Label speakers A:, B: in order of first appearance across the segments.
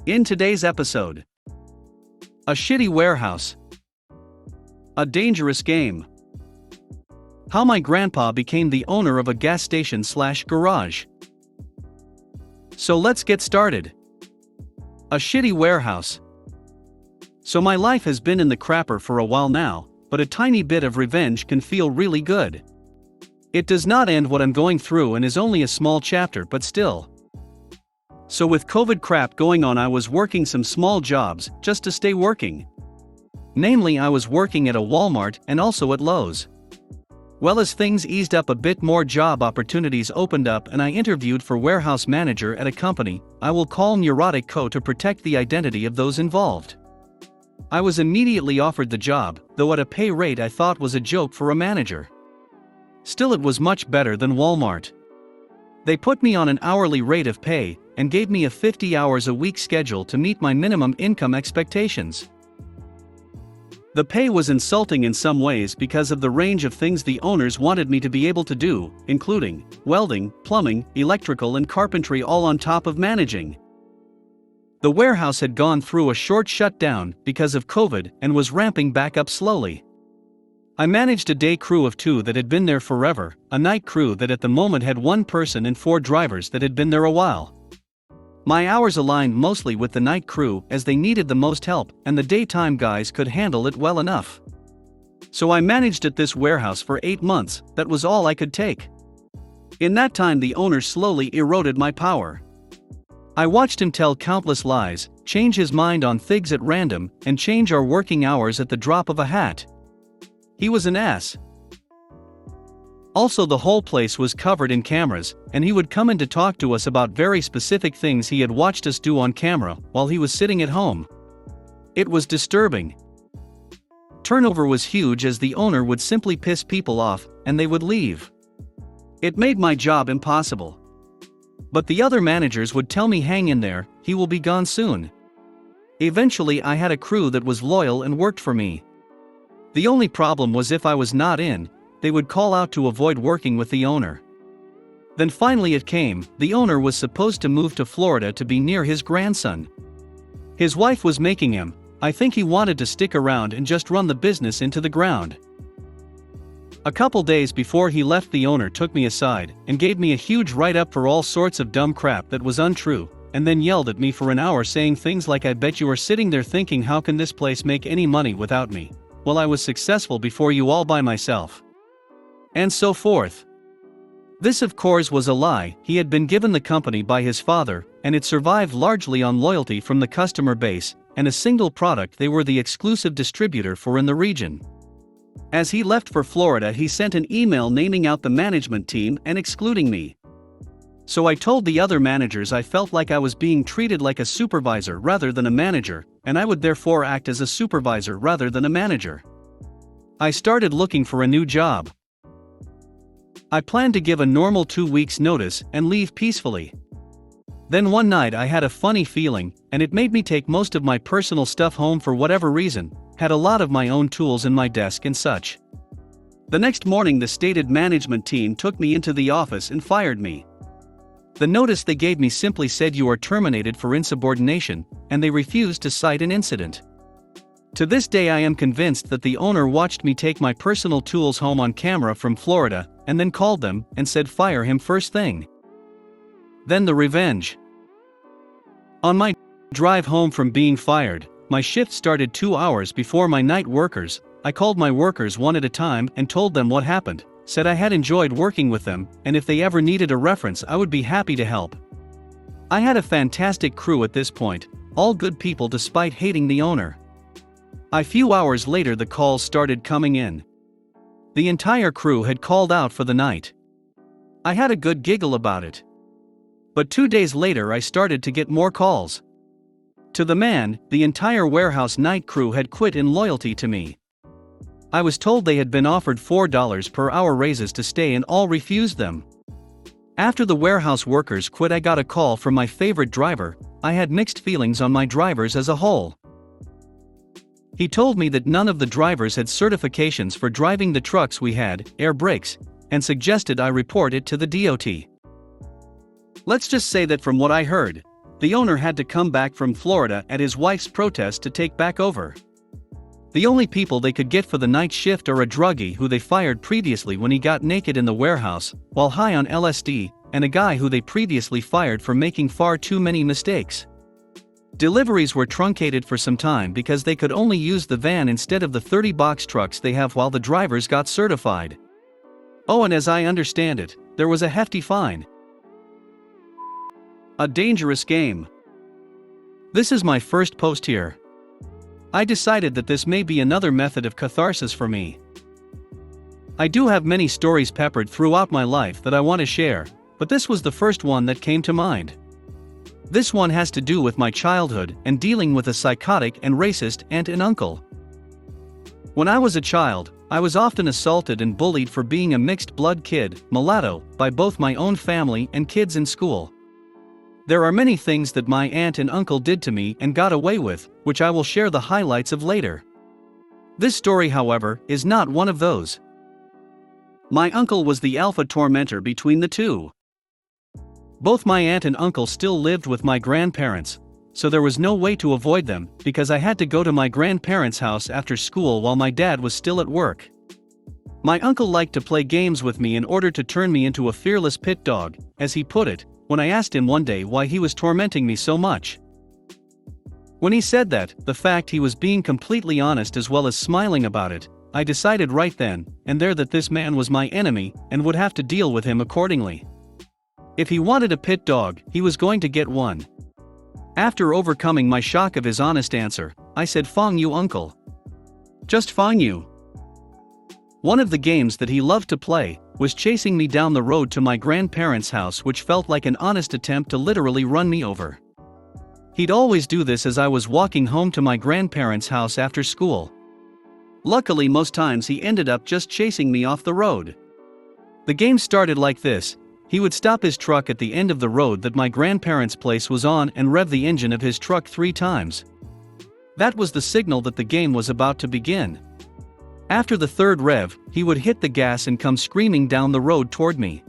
A: In today's episode, a shitty warehouse, a dangerous game, how my grandpa became the owner of a gas station/garage. So let's get started. A shitty warehouse. So my life has been in the crapper for a while now, but a tiny bit of revenge can feel really good. It does not end what I'm going through and is only a small chapter, but still. So with COVID crap going on, I was working some small jobs just to stay working. Namely, I was working at a Walmart and also at Lowe's. Well, as things eased up a bit, more job opportunities opened up and I interviewed for warehouse manager at a company I will call Neurotic Co. to protect the identity of those involved. I was immediately offered the job, though at a pay rate I thought was a joke for a manager. Still, it was much better than Walmart. They put me on an hourly rate of pay and gave me a 50 hours a week schedule to meet my minimum income expectations. The pay was insulting in some ways because of the range of things the owners wanted me to be able to do, including welding, plumbing, electrical and carpentry, all on top of managing. The warehouse had gone through a short shutdown because of COVID and was ramping back up slowly. I managed a day crew of 2 that had been there forever, a night crew that at the moment had 1 person and 4 drivers that had been there a while. My hours aligned mostly with the night crew as they needed the most help, and the daytime guys could handle it well enough. So I managed at this warehouse for 8 months. That was all I could take. In that time, the owner slowly eroded my power. I watched him tell countless lies, change his mind on things at random, and change our working hours at the drop of a hat. He was an ass. Also, the whole place was covered in cameras, and he would come in to talk to us about very specific things he had watched us do on camera while he was sitting at home. It was disturbing. Turnover was huge as the owner would simply piss people off, and they would leave. It made my job impossible. But the other managers would tell me, hang in there, he will be gone soon. Eventually I had a crew that was loyal and worked for me. The only problem was if I was not in, they would call out to avoid working with the owner. Then finally it came, the owner was supposed to move to Florida to be near his grandson. His wife was making him. I think he wanted to stick around and just run the business into the ground. A couple days before he left, the owner took me aside and gave me a huge write-up for all sorts of dumb crap that was untrue, and then yelled at me for an hour saying things like, I bet you are sitting there thinking, how can this place make any money without me? Well, I was successful before you all by myself. And so forth. This of course was a lie. He had been given the company by his father, and it survived largely on loyalty from the customer base, and a single product they were the exclusive distributor for in the region. As he left for Florida, he sent an email naming out the management team and excluding me. So I told the other managers I felt like I was being treated like a supervisor rather than a manager, and I would therefore act as a supervisor rather than a manager. I started looking for a new job. I planned to give a normal 2 weeks notice and leave peacefully. Then one night I had a funny feeling, and it made me take most of my personal stuff home for whatever reason, had a lot of my own tools in my desk and such. The next morning the stated management team took me into the office and fired me. The notice they gave me simply said, you are terminated for insubordination, and they refused to cite an incident. To this day I am convinced that the owner watched me take my personal tools home on camera from Florida, and then called them and said fire him first thing. Then the revenge. On my drive home from being fired, my shift started 2 hours before my night workers. I called my workers one at a time and told them what happened, said I had enjoyed working with them, and if they ever needed a reference I would be happy to help. I had a fantastic crew at this point, all good people despite hating the owner. A few hours later the calls started coming in. The entire crew had called out for the night. I had a good giggle about it. But 2 days later I started to get more calls. To the man, the entire warehouse night crew had quit in loyalty to me. I was told they had been offered $4 per hour raises to stay and all refused them. After the warehouse workers quit, I got a call from my favorite driver. I had mixed feelings on my drivers as a whole. He told me that none of the drivers had certifications for driving the trucks we had, air brakes, and suggested I report it to the DOT. Let's just say that from what I heard, the owner had to come back from Florida at his wife's protest to take back over. The only people they could get for the night shift are a druggie who they fired previously when he got naked in the warehouse while high on LSD, and a guy who they previously fired for making far too many mistakes. Deliveries were truncated for some time because they could only use the van instead of the 30 box trucks they have while the drivers got certified. Oh, and as I understand it, there was a hefty fine. A dangerous game. This is my first post here. I decided that this may be another method of catharsis for me. I do have many stories peppered throughout my life that I want to share, but this was the first one that came to mind. This one has to do with my childhood and dealing with a psychotic and racist aunt and uncle. When I was a child, I was often assaulted and bullied for being a mixed-blood kid, mulatto, by both my own family and kids in school. There are many things that my aunt and uncle did to me and got away with, which I will share the highlights of later. This story, however, is not one of those. My uncle was the alpha tormentor between the two. Both my aunt and uncle still lived with my grandparents, so there was no way to avoid them because I had to go to my grandparents' house after school while my dad was still at work. My uncle liked to play games with me in order to turn me into a fearless pit dog, as he put it, when I asked him one day why he was tormenting me so much. When he said that, the fact he was being completely honest as well as smiling about it, I decided right then and there that this man was my enemy and would have to deal with him accordingly. If he wanted a pit dog, he was going to get one. After overcoming my shock of his honest answer, I said, "Fong you, uncle. Just fong you." One of the games that he loved to play was chasing me down the road to my grandparents' house, which felt like an honest attempt to literally run me over. He'd always do this as I was walking home to my grandparents' house after school. Luckily, most times he ended up just chasing me off the road. The game started like this. He would stop his truck at the end of the road that my grandparents' place was on and rev the engine of his truck 3 times. That was the signal that the game was about to begin. After the 3rd rev, he would hit the gas and come screaming down the road toward me.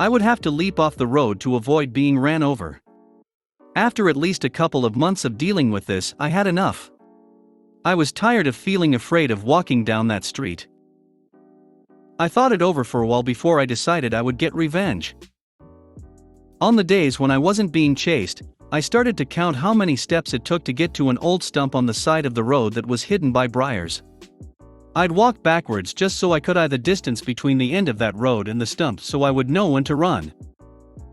A: I would have to leap off the road to avoid being ran over. After at least a couple of months of dealing with this, I had enough. I was tired of feeling afraid of walking down that street. I thought it over for a while before I decided I would get revenge. On the days when I wasn't being chased, I started to count how many steps it took to get to an old stump on the side of the road that was hidden by briars. I'd walk backwards just so I could eye the distance between the end of that road and the stump so I would know when to run.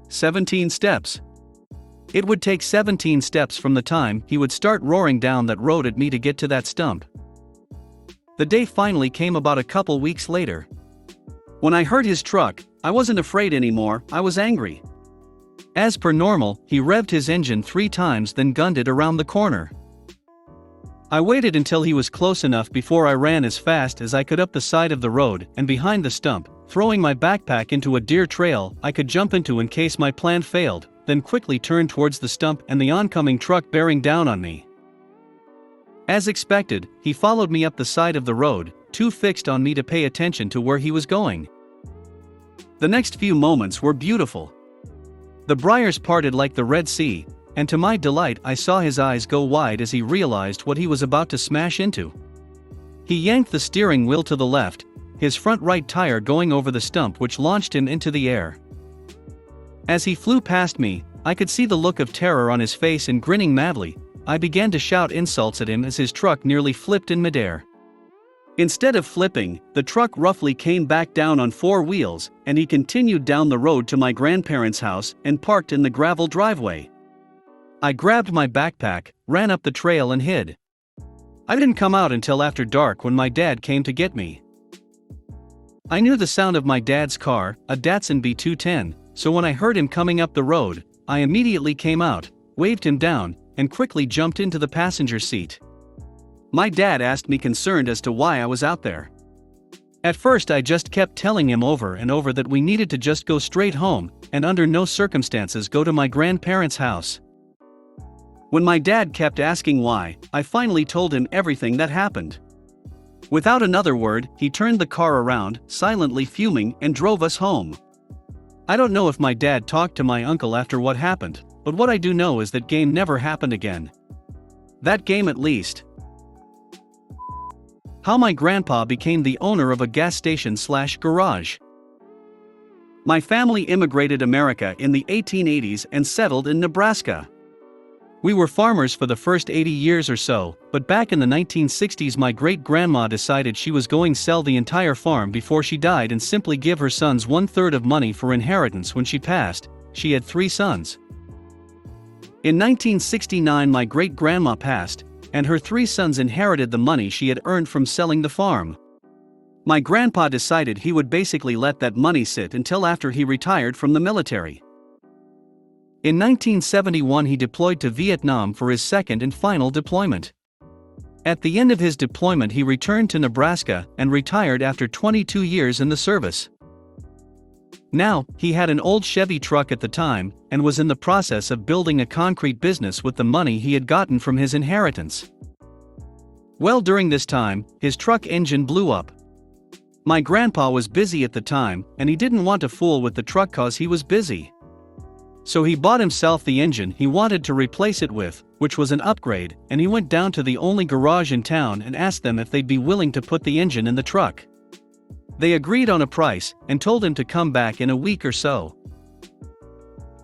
A: 17 steps. It would take 17 steps from the time he would start roaring down that road at me to get to that stump. The day finally came about a couple weeks later. When I heard his truck, I wasn't afraid anymore, I was angry. As per normal, he revved his engine 3 times then gunned it around the corner. I waited until he was close enough before I ran as fast as I could up the side of the road and behind the stump, throwing my backpack into a deer trail I could jump into in case my plan failed, then quickly turned towards the stump and the oncoming truck bearing down on me. As expected, he followed me up the side of the road, too fixed on me to pay attention to where he was going. The next few moments were beautiful. The briars parted like the Red Sea, and to my delight I saw his eyes go wide as he realized what he was about to smash into. He yanked the steering wheel to the left, his front right tire going over the stump, which launched him into the air. As he flew past me, I could see the look of terror on his face, and grinning madly, I began to shout insults at him as his truck nearly flipped in midair. Instead of flipping, the truck roughly came back down on 4 wheels, and he continued down the road to my grandparents' house and parked in the gravel driveway. I grabbed my backpack, ran up the trail and hid. I didn't come out until after dark when my dad came to get me. I knew the sound of my dad's car, a Datsun B210, so when I heard him coming up the road, I immediately came out, waved him down, and quickly jumped into the passenger seat. My dad asked me, concerned as to why I was out there. At first I just kept telling him over and over that we needed to just go straight home, and under no circumstances go to my grandparents' house. When my dad kept asking why, I finally told him everything that happened. Without another word, he turned the car around, silently fuming, and drove us home. I don't know if my dad talked to my uncle after what happened, but what I do know is that game never happened again. That game at least. How my grandpa became the owner of a gas station/garage. My family immigrated America in the 1880s and settled in Nebraska. We were farmers for the first 80 years or so, but back in the 1960s my great-grandma decided she was going to sell the entire farm before she died and simply give her sons 1/3 of money for inheritance when she passed. She had 3 sons. In 1969 my great-grandma passed, and her 3 sons inherited the money she had earned from selling the farm. My grandpa decided he would basically let that money sit until after he retired from the military. In 1971 he deployed to Vietnam for his second and final deployment. At the end of his deployment he returned to Nebraska and retired after 22 years in the service. Now, he had an old Chevy truck at the time, and was in the process of building a concrete business with the money he had gotten from his inheritance. Well, during this time, his truck engine blew up. My grandpa was busy at the time, and he didn't want to fool with the truck cause he was busy. So he bought himself the engine he wanted to replace it with, which was an upgrade, and he went down to the only garage in town and asked them if they'd be willing to put the engine in the truck. They agreed on a price, and told him to come back in a week or so.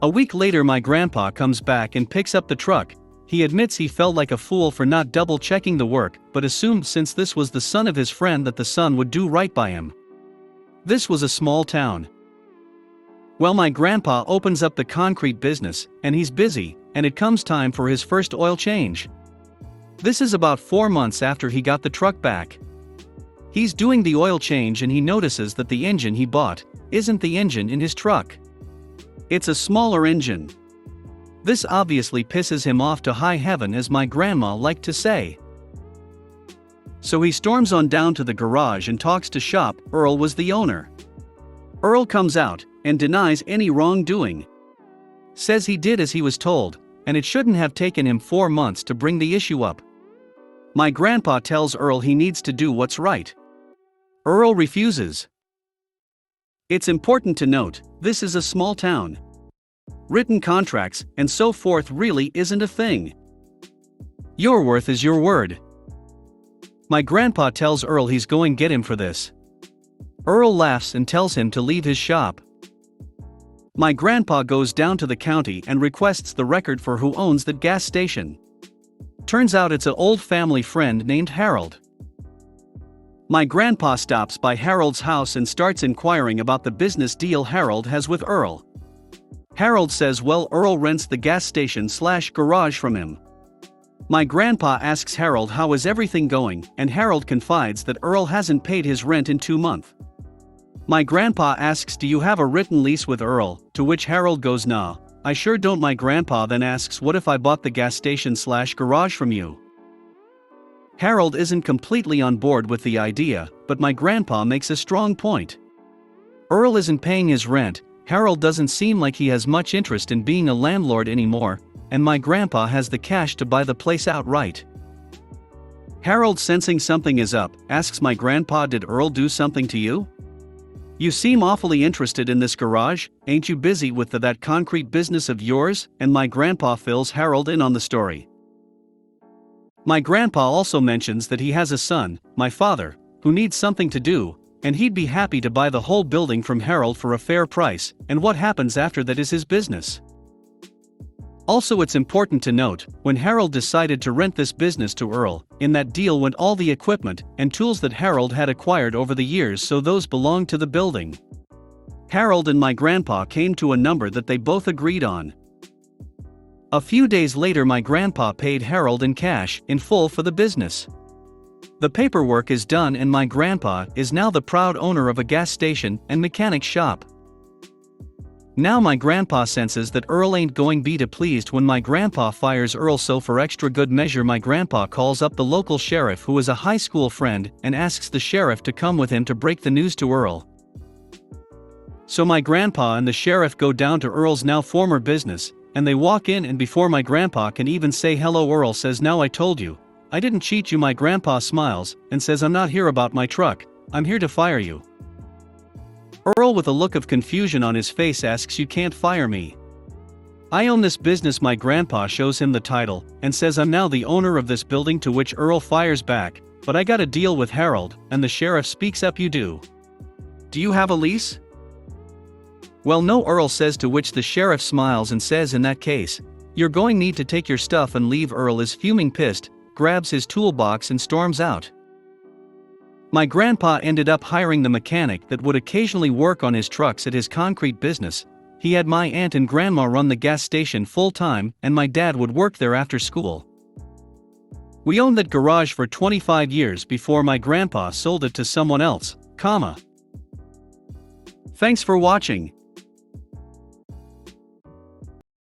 A: A week later my grandpa comes back and picks up the truck. He admits he felt like a fool for not double-checking the work, but assumed since this was the son of his friend that the son would do right by him. This was a small town. Well, my grandpa opens up the concrete business, and he's busy, and it comes time for his first oil change. This is about 4 months after he got the truck back. He's doing the oil change and he notices that the engine he bought isn't the engine in his truck. It's a smaller engine. This obviously pisses him off to high heaven, as my grandma liked to say. So he storms on down to the garage and talks to shop. Earl was the owner. Earl comes out and denies any wrongdoing. Says he did as he was told, and it shouldn't have taken him 4 months to bring the issue up. My grandpa tells Earl he needs to do what's right. Earl refuses. It's important to note, this is a small town. Written contracts and so forth really isn't a thing. Your worth is your word. My grandpa tells Earl he's going to get him for this. Earl laughs and tells him to leave his shop. My grandpa goes down to the county and requests the record for who owns that gas station. Turns out it's an old family friend named Harold. My grandpa stops by Harold's house and starts inquiring about the business deal Harold has with Earl. Harold says well, Earl rents the gas station/garage from him. My grandpa asks Harold how is everything going, and Harold confides that Earl hasn't paid his rent in 2 months. My grandpa asks, do you have a written lease with Earl, to which Harold goes, nah, I sure don't. My grandpa then asks, what if I bought the gas station/garage from you? Harold isn't completely on board with the idea, but my grandpa makes a strong point. Earl isn't paying his rent, Harold doesn't seem like he has much interest in being a landlord anymore, and my grandpa has the cash to buy the place outright. Harold, sensing something is up, asks my grandpa, did Earl do something to you? You seem awfully interested in this garage, ain't you busy with that concrete business of yours? And my grandpa fills Harold in on the story. My grandpa also mentions that he has a son, my father, who needs something to do, and he'd be happy to buy the whole building from Harold for a fair price, and what happens after that is his business. Also, it's important to note, when Harold decided to rent this business to Earl, in that deal went all the equipment and tools that Harold had acquired over the years, so those belonged to the building. Harold and my grandpa came to a number that they both agreed on. A few days later my grandpa paid Harold in cash, in full, for the business. The paperwork is done and my grandpa is now the proud owner of a gas station and mechanic shop. Now my grandpa senses that Earl ain't going to be pleased when my grandpa fires Earl, so for extra good measure my grandpa calls up the local sheriff, who is a high school friend, and asks the sheriff to come with him to break the news to Earl. So my grandpa and the sheriff go down to Earl's now former business, and they walk in, and before my grandpa can even say hello, Earl says, now I told you, I didn't cheat you. My grandpa smiles and says, I'm not here about my truck, I'm here to fire you. Earl, with a look of confusion on his face, asks, "You can't fire me. I own this business." My grandpa shows him the title and says, "I'm now the owner of this building," to which Earl fires back, "But I got a deal with Harold," and the sheriff speaks up, "You do? Do you have a lease?" "Well, no," Earl says, to which the sheriff smiles and says, "In that case, you're going need to take your stuff and leave." Earl is fuming, pissed, grabs his toolbox and storms out. My grandpa ended up hiring the mechanic that would occasionally work on his trucks at his concrete business. He had my aunt and grandma run the gas station full-time, and my dad would work there after school. We owned that garage for 25 years before my grandpa sold it to someone else, Thanks for watching.